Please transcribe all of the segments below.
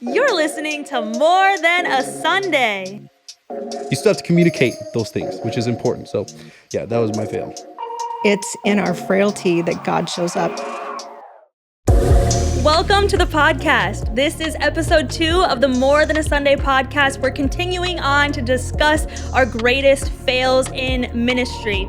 You're listening to More Than a Sunday. You still have to communicate those things, which is important. So, yeah, that was my fail. It's in our frailty that God shows up. Welcome to the podcast. This is episode 2 of the More Than a Sunday podcast. We're continuing on to discuss our greatest fails in ministry.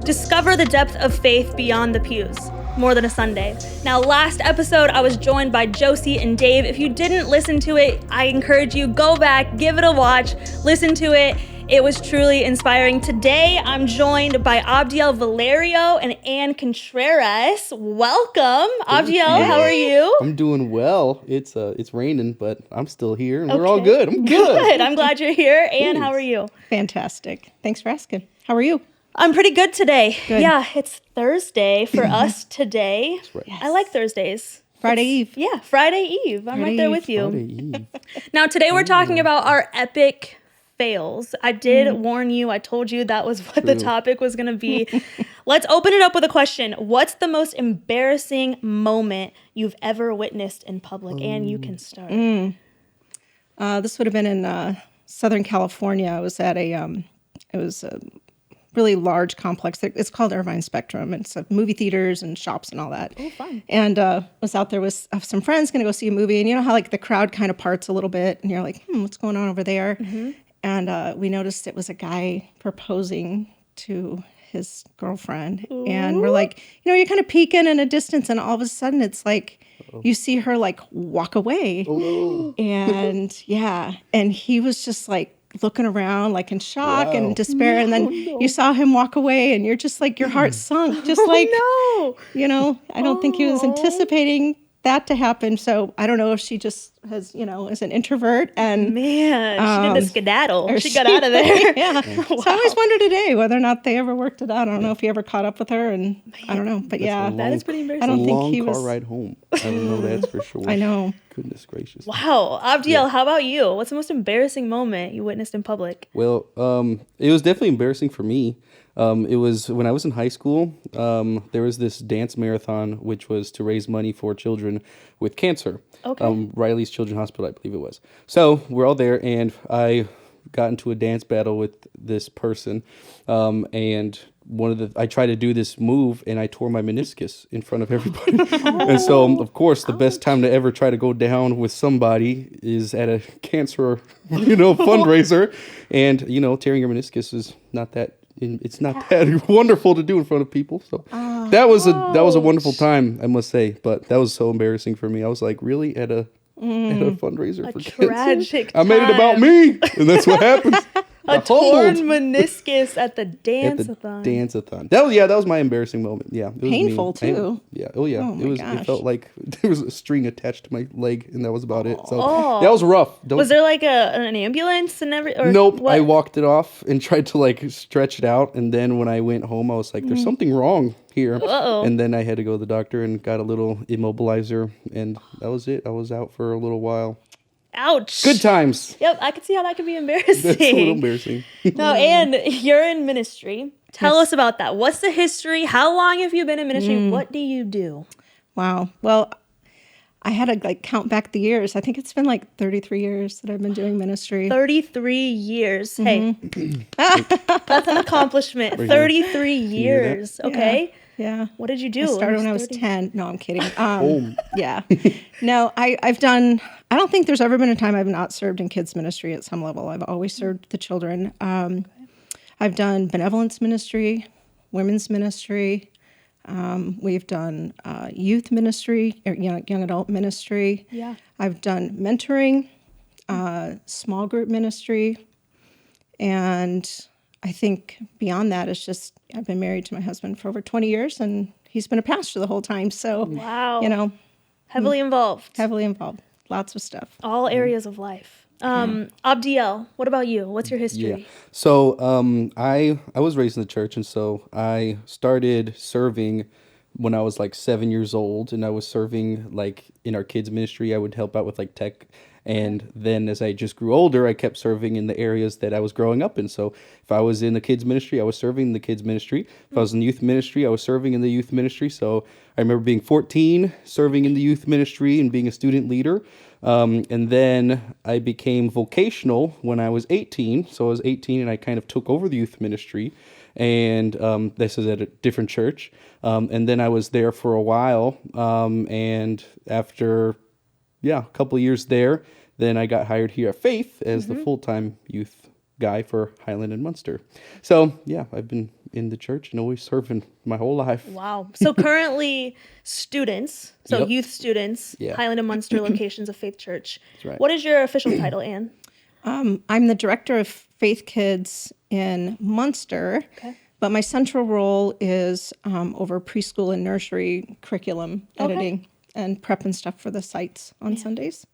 Discover the depth of faith beyond the pews. More Than a Sunday. Now, last episode, I was joined by Josie and Dave. If you didn't listen to it, I encourage you, go back, give it a watch, listen to it. It was truly inspiring. Today, I'm joined by Abdiel Valerio and Anne Contreras. Welcome. Abdiel, how are you? I'm doing well. It's raining, but I'm still here, and we're all good. I'm good. I'm glad you're here. Anne, how are you? Fantastic. Thanks for asking. How are you? I'm pretty good today. Good. Yeah, it's Thursday for us today. That's right. I like Thursdays. Friday Eve. Yeah, Friday Eve. I'm right there with you. Friday Eve. Now, today we're talking about our epic fails. I did warn you. I told you that was what the topic was going to be. Let's open it up with a question. What's the most embarrassing moment you've ever witnessed in public? And you can start. This would have been in Southern California. I was at a really large complex. It's called Irvine Spectrum. It's movie theaters and shops and all that. Oh, fun. And was out there with some friends going to go see a movie. And you know how like the crowd kind of parts a little bit and you're like, what's going on over there? Mm-hmm. And we noticed it was a guy proposing to his girlfriend. Ooh. And we're like, you're kind of peeking in a distance. And all of a sudden it's like, you see her like walk away. Oh. And yeah. And he was just like, looking around like in shock and despair, and then you saw him walk away and you're just like, your heart sunk, just like, I don't think he was anticipating that to happen. So I don't know if she just has, is an introvert and she did the skedaddle. She got out of there. Yeah. Wow. So I always wonder today whether or not they ever worked it out. I don't know if he ever caught up with her, and I don't know, but that is pretty embarrassing. I don't think he was. Long car ride home. I don't know, that's for sure. I know. Goodness gracious. Wow. Abdiel, how about you? What's the most embarrassing moment you witnessed in public? Well, it was definitely embarrassing for me. It was when I was in high school. There was this dance marathon, which was to raise money for children with cancer. Okay. Riley's Children's Hospital, I believe it was. So we're all there, and I got into a dance battle with this person, and I tried to do this move, and I tore my meniscus in front of everybody. And so, of course, the best time to ever try to go down with somebody is at a cancer, fundraiser, and tearing your meniscus is not that. It's not that wonderful to do in front of people. So that was a wonderful time, I must say. But that was so embarrassing for me. I was like, really at a fundraiser for tragic cancer? I made it about me, and that's what happens. A torn meniscus at the dance-a-thon. That was my embarrassing moment. Yeah, it was painful too. Yeah. Oh yeah. Oh, It felt like there was a string attached to my leg, and that was about it. So that was rough. Was there like an ambulance and everything? Nope. What? I walked it off and tried to like stretch it out, and then when I went home, I was like, "There's something wrong here." Uh-oh. And then I had to go to the doctor and got a little immobilizer, and that was it. I was out for a little while. Ouch. Good times. Yep, I could see how that could be embarrassing. That's a little embarrassing. Now, Anne, you're in ministry. Tell us about that. What's the history? How long have you been in ministry? What do you do? Wow. Well, I had to count back the years. I think it's been 33 years that I've been doing ministry. 33 years. Hey, that's an accomplishment. 33 years. Okay. Yeah. What did you do? I started when I was 10. No, I'm kidding. Yeah. No, I've done, I don't think there's ever been a time I've not served in kids ministry at some level. I've always served the children. I've done benevolence ministry, women's ministry. We've done youth ministry, or young adult ministry. Yeah. I've done mentoring, small group ministry, and I think beyond that, it's just I've been married to my husband for over 20 years, and he's been a pastor the whole time. So, wow. Heavily involved. Lots of stuff. All areas of life. Abdiel, what about you? What's your history? Yeah. So I was raised in the church, and so I started serving when I was like 7 years old, and I was serving like in our kids ministry. I would help out with like tech. And then as I just grew older, I kept serving in the areas that I was growing up in. So if I was in the kids ministry, I was serving in the kids ministry. If I was in youth ministry, I was serving in the youth ministry. So I remember being 14, serving in the youth ministry and being a student leader. And then I became vocational when I was 18. So I was 18 and I kind of took over the youth ministry. And this is at a different church. And then I was there for a while. And after, a couple of years there, then I got hired here at Faith as the full-time youth guy for Highland and Munster. So, I've been in the church and always serving my whole life. Wow. So currently students, Yep. youth students, Yeah. Highland and Munster locations of Faith Church. That's right. What is your official title, Anne? I'm the director of Faith Kids in Munster, Okay. but my central role is over preschool and nursery curriculum editing and prep and stuff for the sites on Sundays.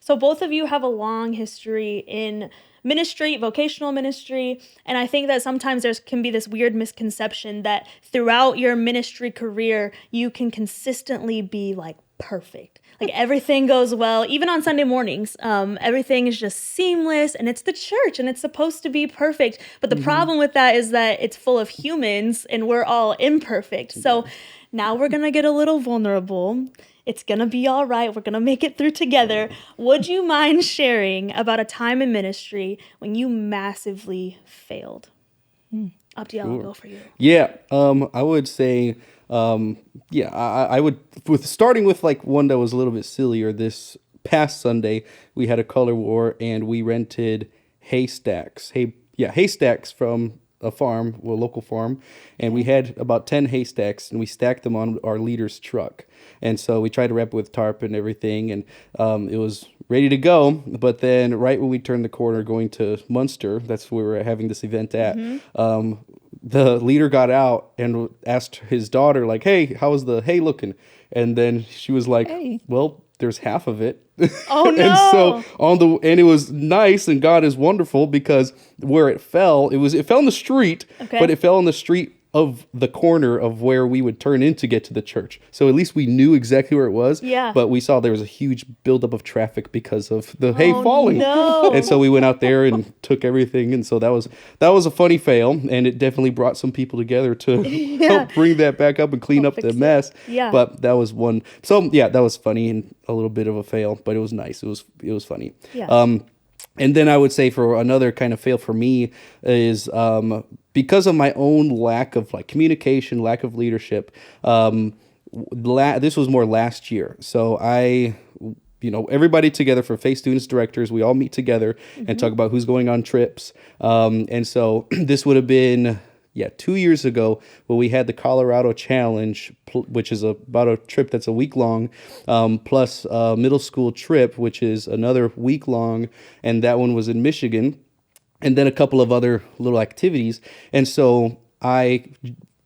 So both of you have a long history in ministry, vocational ministry, and I think that sometimes there can be this weird misconception that throughout your ministry career, you can consistently be like perfect. Like everything goes well, even on Sunday mornings. Everything is just seamless, and it's the church, and it's supposed to be perfect. But the problem with that is that it's full of humans, and we're all imperfect. So now we're gonna get a little vulnerable. It's gonna be all right. We're gonna make it through together. Would you mind sharing about a time in ministry when you massively failed? Abdiel, I'll go for you. Yeah, I would say, I would, starting with like one that was a little bit sillier. This past Sunday, we had a color war and we rented haystacks from a farm, a local farm, and we had about 10 haystacks and we stacked them on our leader's truck. And so we tried to wrap it with tarp and everything, and it was ready to go. But then right when we turned the corner going to Munster, that's where we were having this event at, the leader got out and asked his daughter, like, hey, how's the hay looking? And then she was like, Hey. well, there's half of it. Oh, no. And so and it was nice, and God is wonderful, because where it fell in the street, Okay. but it fell on the street of the corner of where we would turn in to get to the church. So at least we knew exactly where it was. Yeah. But we saw there was a huge buildup of traffic because of the hay falling. no. And so we went out there and took everything. And so that was a funny fail, and it definitely brought some people together to help bring that back up and clean up the fix it. mess. Yeah. But that was one. So that was funny and a little bit of a fail, but it was nice. It was funny. Yeah. And then I would say for another kind of fail for me is because of my own lack of like communication, lack of leadership. This was more last year. So everybody together for Faith Students Directors, we all meet together and talk about who's going on trips. And so this would have been 2 years ago when we had the Colorado Challenge, which is about a trip that's a week long, plus a middle school trip, which is another week long, and that one was in Michigan, and then a couple of other little activities. And so I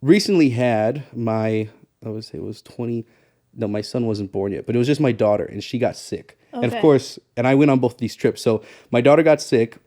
recently had my son wasn't born yet, but it was just my daughter, and she got sick. And of course, and I went on both these trips. So my daughter got sick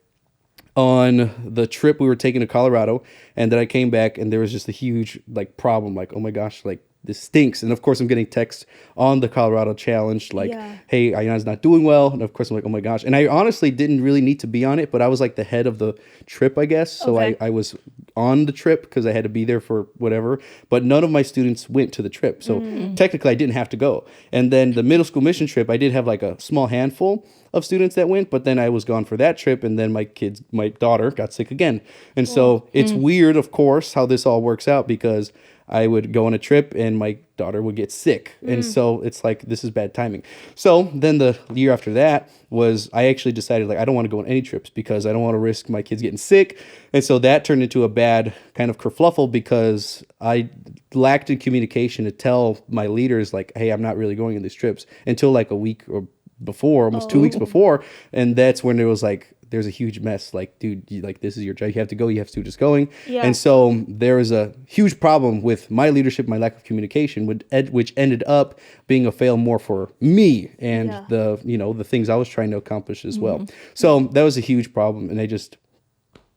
on the trip we were taking to Colorado, and then I came back and there was just a huge problem, like, oh my gosh, like this stinks. And of course I'm getting texts on the Colorado Challenge like, hey, Ayana's not doing well. And of course I'm like, oh my gosh. And I honestly didn't really need to be on it, but I was like the head of the trip, I guess. So I was on the trip because I had to be there for whatever, but none of my students went to the trip. So technically I didn't have to go. And then the middle school mission trip, I did have like a small handful of students that went, but then I was gone for that trip, and then my daughter got sick again. And so it's weird, of course, how this all works out, because I would go on a trip and my daughter would get sick. And so it's like, this is bad timing. So then the year after that was, I actually decided I don't want to go on any trips because I don't want to risk my kids getting sick. And so that turned into a bad kind of kerfluffle because I lacked in communication to tell my leaders hey, I'm not really going on these trips until like a week or before, almost 2 weeks before. And that's when it was there's a huge mess. Dude, this is your job. You have to go. You have to just going. Yeah. And so there was a huge problem with my leadership, my lack of communication, which ended up being a fail more for me and the things I was trying to accomplish as well. So that was a huge problem. And I just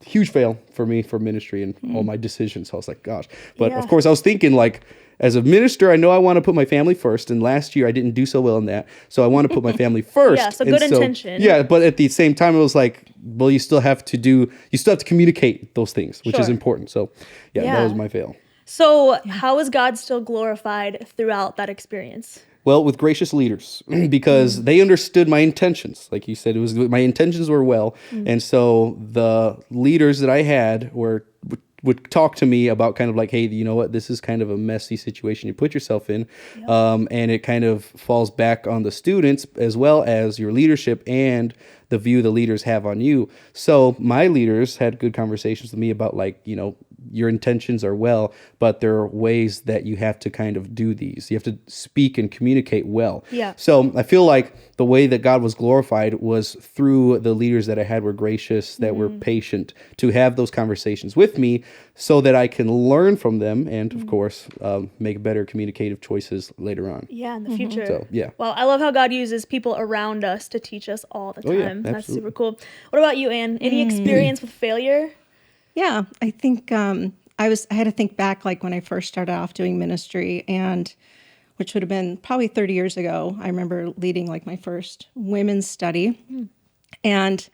huge fail for me for ministry and all my decisions. I was like, gosh. But of course, I was thinking like, as a minister, I know I want to put my family first. And last year, I didn't do so well in that. So I want to put my family first. Yeah, so good intention. Yeah, but at the same time, it was like, well, you still have to communicate those things, which is important. So that was my fail. So how is God still glorified throughout that experience? Well, with gracious leaders, because they understood my intentions. Like you said, my intentions were well. And so the leaders that I had would talk to me about kind of like, hey, you know what, this is kind of a messy situation you put yourself in. And it kind of falls back on the students as well as your leadership and the view the leaders have on you. So my leaders had good conversations with me about like, you know, your intentions are well, but there are ways that you have to kind of do these. You have to speak and communicate well. Yeah. So I feel like the way that God was glorified was through the leaders that I had were gracious, that were patient to have those conversations with me so that I can learn from them and, of course, make better communicative choices later on. Yeah, in the future. So, yeah. Well, I love how God uses people around us to teach us all the time. Oh, yeah, That's super cool. What about you, Anne? Any experience with failure? Yeah, I think I had to think back like when I first started off doing ministry, and which would have been probably 30 years ago. I remember leading like my first women's study and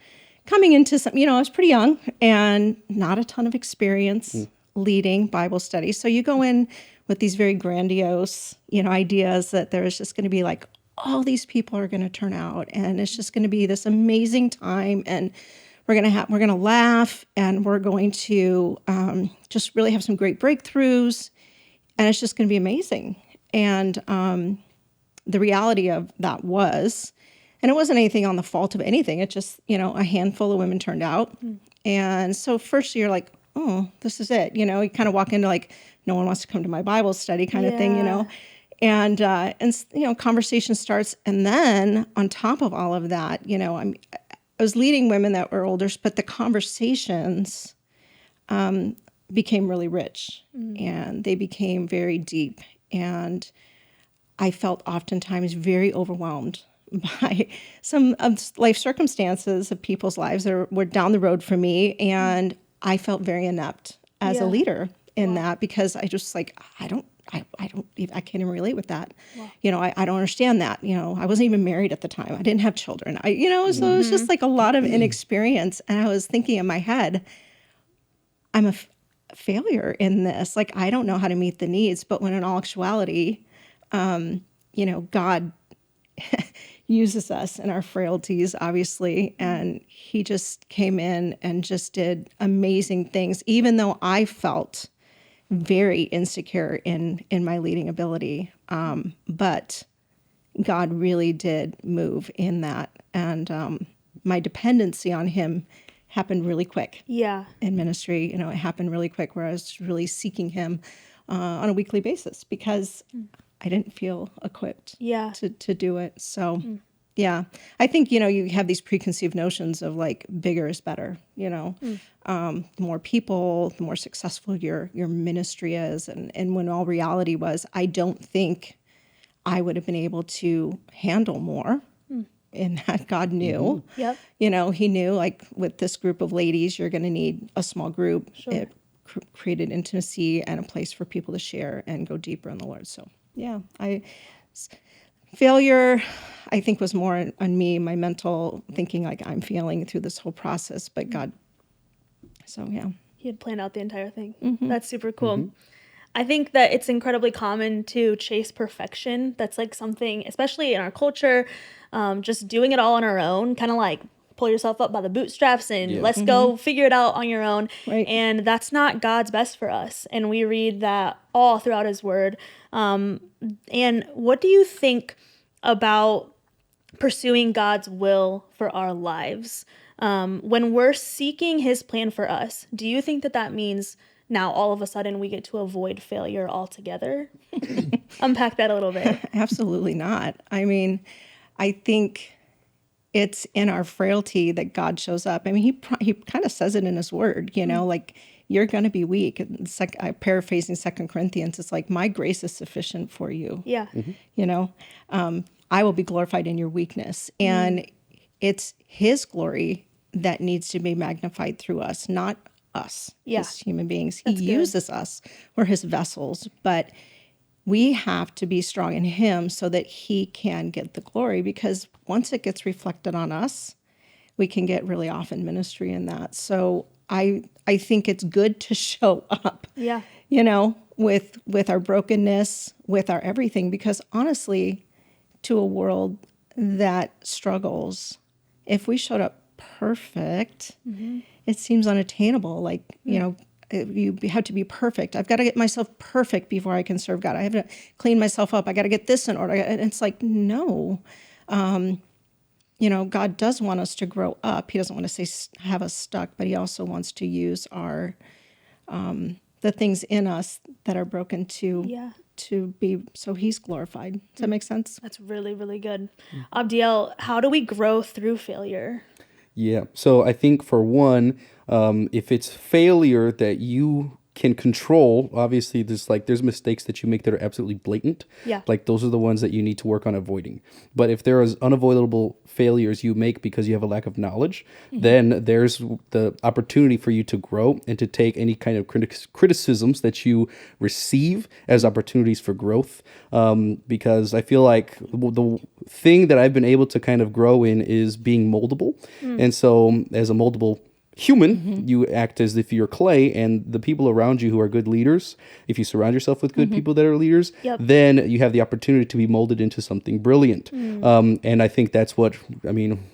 coming into some, I was pretty young and not a ton of experience leading Bible study. So you go in with these very grandiose, ideas that there's just going to be like all these people are going to turn out and it's just going to be this amazing time, and we're going to laugh, and we're going to just really have some great breakthroughs, and it's just going to be amazing. And the reality of that was, and it wasn't anything on the fault of anything. It just, a handful of women turned out. And so first you're like, oh, this is it. You kind of walk into like, no one wants to come to my Bible study kind of thing, And conversation starts. And then on top of all of that, I was leading women that were older, but the conversations became really rich and they became very deep. And I felt oftentimes very overwhelmed by some of life circumstances of people's lives that were down the road for me. And I felt very inept as a leader in that, because I just like, I can't even relate with that. Wow. I don't understand that. I wasn't even married at the time. I didn't have children. So it was just like a lot of inexperience. And I was thinking in my head, I'm a failure in this. Like, I don't know how to meet the needs. But when in all actuality, God uses us in our frailties, obviously. And he just came in and just did amazing things, even though I felt very insecure in my leading ability. But God really did move in that. And my dependency on him happened really quick. Yeah. In ministry, it happened really quick, where I was really seeking him on a weekly basis because I didn't feel equipped to do it. So yeah, I think, you have these preconceived notions of like bigger is better, the more people, the more successful your ministry is. And when all reality was, I don't think I would have been able to handle more in that God knew. Yep. He knew like with this group of ladies, you're going to need a small group. Sure. It created intimacy and a place for people to share and go deeper in the Lord. So yeah, failure, I think, was more on me, my mental thinking like I'm failing through this whole process, but God, so yeah. He had planned out the entire thing. That's super cool. I think that it's incredibly common to chase perfection. That's like something, especially in our culture, just doing it all on our own, kind of like pull yourself up by the bootstraps and let's go figure it out on your own. Right. And that's not God's best for us. And we read that all throughout his word. And what do you think about pursuing God's will for our lives? When we're seeking his plan for us, do you think that means now all of a sudden we get to avoid failure altogether? Unpack that a little bit. Absolutely not. I mean, I think it's in our frailty that God shows up. I mean, he kind of says it in his word, like you're going to be weak. Paraphrasing 2 Corinthians, it's like, my grace is sufficient for you. Yeah. I will be glorified in your weakness. And it's his glory that needs to be magnified through us, not us as human beings. He uses us. We're his vessels, but we have to be strong in him so that he can get the glory, because once it gets reflected on us, we can get really off in ministry in that. So I think it's good to show up, with our brokenness, with our everything, because honestly, to a world that struggles, if we showed up perfect, it seems unattainable. Like, you have to be perfect. I've got to get myself perfect before I can serve God. I have to clean myself up. I got to get this in order. And it's like, no. God does want us to grow up. He doesn't want to have us stuck, but he also wants to use our the things in us that are broken to be, so he's glorified. Does that make sense? That's really, really good. Abdiel, how do we grow through failure? Yeah. So I think for one, if it's failure that you can control, obviously there's mistakes that you make that are absolutely blatant. Yeah. Like those are the ones that you need to work on avoiding. But if there is unavoidable failures you make because you have a lack of knowledge, then there's the opportunity for you to grow and to take any kind of criticisms that you receive as opportunities for growth. Because I feel like the thing that I've been able to kind of grow in is being moldable. And so as a moldable human, you act as if you're clay, and the people around you who are good leaders, if you surround yourself with good people that are leaders, then you have the opportunity to be molded into something brilliant. And I think that's what,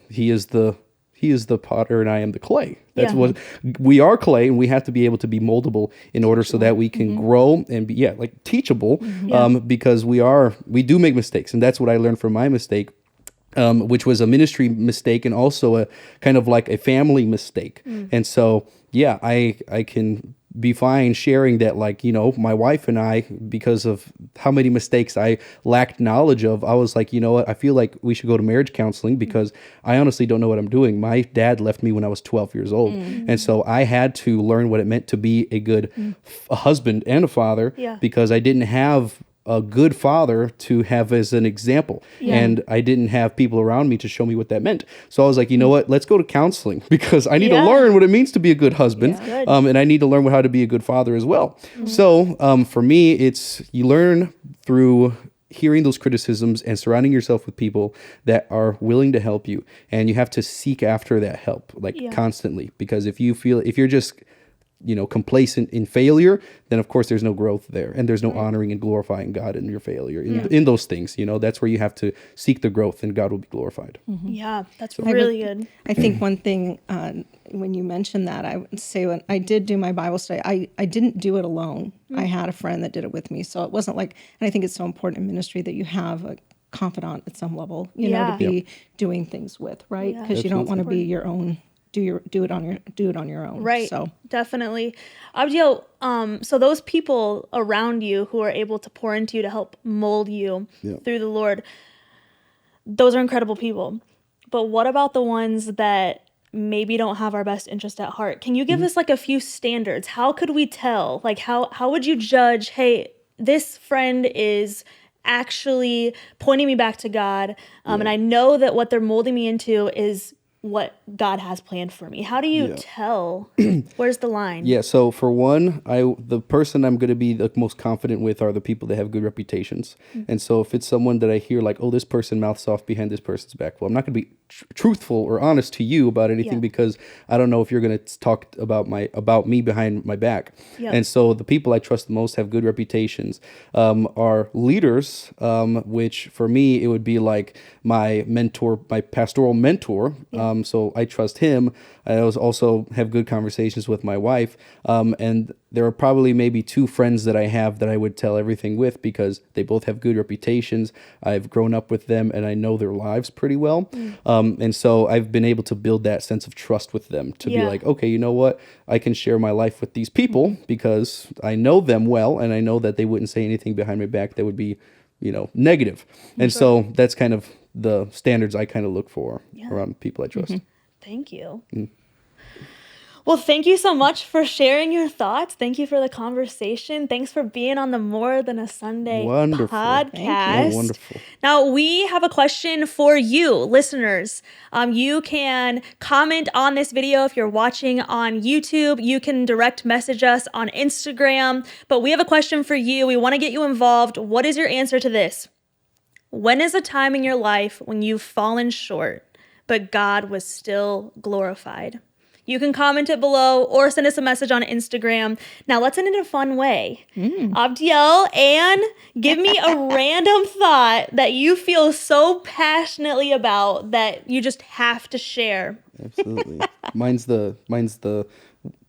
he is the potter and I am the clay. That's what we are, clay, and we have to be able to be moldable in order so that we can grow and be teachable, because we do make mistakes. And that's what I learned from my mistake. Which was a ministry mistake and also a kind of like a family mistake. And so, I can be fine sharing that, my wife and I, because of how many mistakes I lacked knowledge of, I was like, you know what, I feel like we should go to marriage counseling because I honestly don't know what I'm doing. My dad left me when I was 12 years old. And so I had to learn what it meant to be a good a husband and a father, because I didn't have a good father to have as an example. And I didn't have people around me to show me what that meant. So I was like, you know what, let's go to counseling, because I need to learn what it means to be a good husband. And I need to learn how to be a good father as well. So for me, it's you learn through hearing those criticisms and surrounding yourself with people that are willing to help you. And you have to seek after that help constantly, because if you're just complacent in failure, then of course there's no growth there, and there's no honoring and glorifying God in your failure. In those things, that's where you have to seek the growth, and God will be glorified. Yeah, that's really good. I think one thing, when you mentioned that, I would say when I did do my Bible study, I didn't do it alone. I had a friend that did it with me. So it wasn't like, and I think it's so important in ministry that you have a confidant at some level, to be doing things with, right? Because you don't want to be your own. Do it on your own. Right. So definitely. Abdiel, so those people around you who are able to pour into you to help mold you through the Lord, those are incredible people. But what about the ones that maybe don't have our best interest at heart? Can you give us a few standards? How could we tell? How would you judge, hey, this friend is actually pointing me back to God, and I know that what they're molding me into is what God has planned for me? How do you tell? Where's the line? Yeah, so for one, the person I'm going to be the most confident with are the people that have good reputations. And so if it's someone that I hear like, oh, this person mouths off behind this person's back, well, I'm not going to be truthful or honest to you about anything because I don't know if you're going to talk about me behind my back. And so the people I trust the most have good reputations, are leaders, which for me, it would be like my mentor, my pastoral mentor. So I trust him. I also have good conversations with my wife. And there are probably maybe two friends that I have that I would tell everything with because they both have good reputations. I've grown up with them and I know their lives pretty well. And so I've been able to build that sense of trust with them to be like, okay, you know what? I can share my life with these people because I know them well and I know that they wouldn't say anything behind my back that would be, negative. And so that's kind of the standards I kind of look for around people I trust. Thank you. Well, thank you so much for sharing your thoughts. Thank you for the conversation. Thanks for being on the More Than a Sunday podcast. Yeah, wonderful. Now, we have a question for you, listeners. You can comment on this video if you're watching on YouTube. You can direct message us on Instagram. But we have a question for you. We want to get you involved. What is your answer to this? When is a time in your life when you've fallen short, but God was still glorified? You can comment it below or send us a message on Instagram. Now, let's end it in a fun way. Abdiel, Anne, give me a random thought that you feel so passionately about that you just have to share. Absolutely. Mine's the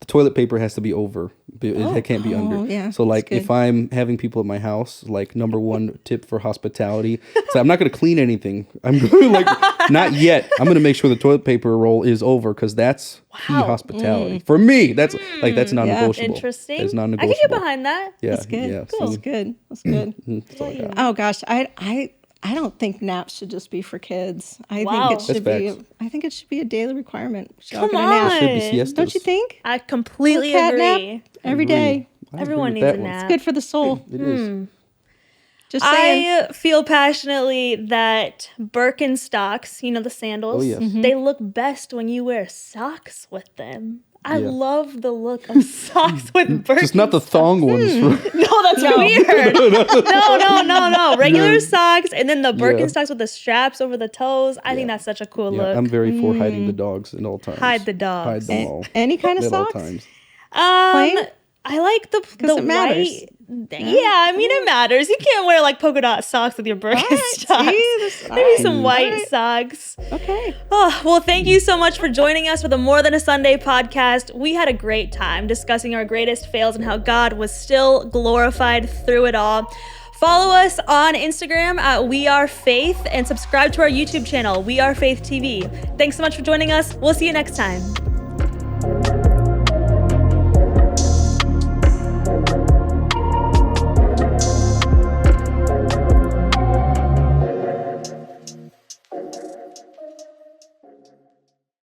toilet paper has to be over. It can't be under. Yeah, so like if I'm having people at my house, like number one tip for hospitality, so I'm not going to clean anything. I'm going like not yet. I'm going to make sure the toilet paper roll is over because that's key hospitality. For me, that's that's non-negotiable. Interesting. It's I non-negotiable. can get behind that. Yeah, That's good. Yeah, That's good. That's good. That's all I got. Oh gosh, I don't think naps should just be for kids. I Wow. think it should That's be. facts. I think it should be a daily requirement. We should all Come get a nap. on. Should be siestas. Don't you think? I completely Cat agree. nap every day. I Everyone agree needs with a that one. nap. Good for the soul. It is. Just saying. I feel passionately that Birkenstocks, the sandals, Oh, yes. they look best when you wear socks with them. I Yeah. love the look of socks with Birkenstocks. Just not the thong ones. No, that's weird. No. Regular socks and then the Birkenstocks with the straps over the toes. I think that's such a cool Yeah, look. I'm very for hiding the dogs at all times. Hide the dogs. Hide them all. Any kind of at all socks? times. Plain? I like the it matters. white. Yeah, I mean it matters. You can't wear like polka dot socks with your Birkenstocks. Maybe some white socks. Okay. Oh, well, thank you so much for joining us for the More Than a Sunday podcast. We had a great time discussing our greatest fails and how God was still glorified through it all. Follow us on Instagram at We Are Faith and subscribe to our YouTube channel, We Are Faith TV. Thanks so much for joining us. We'll see you next time.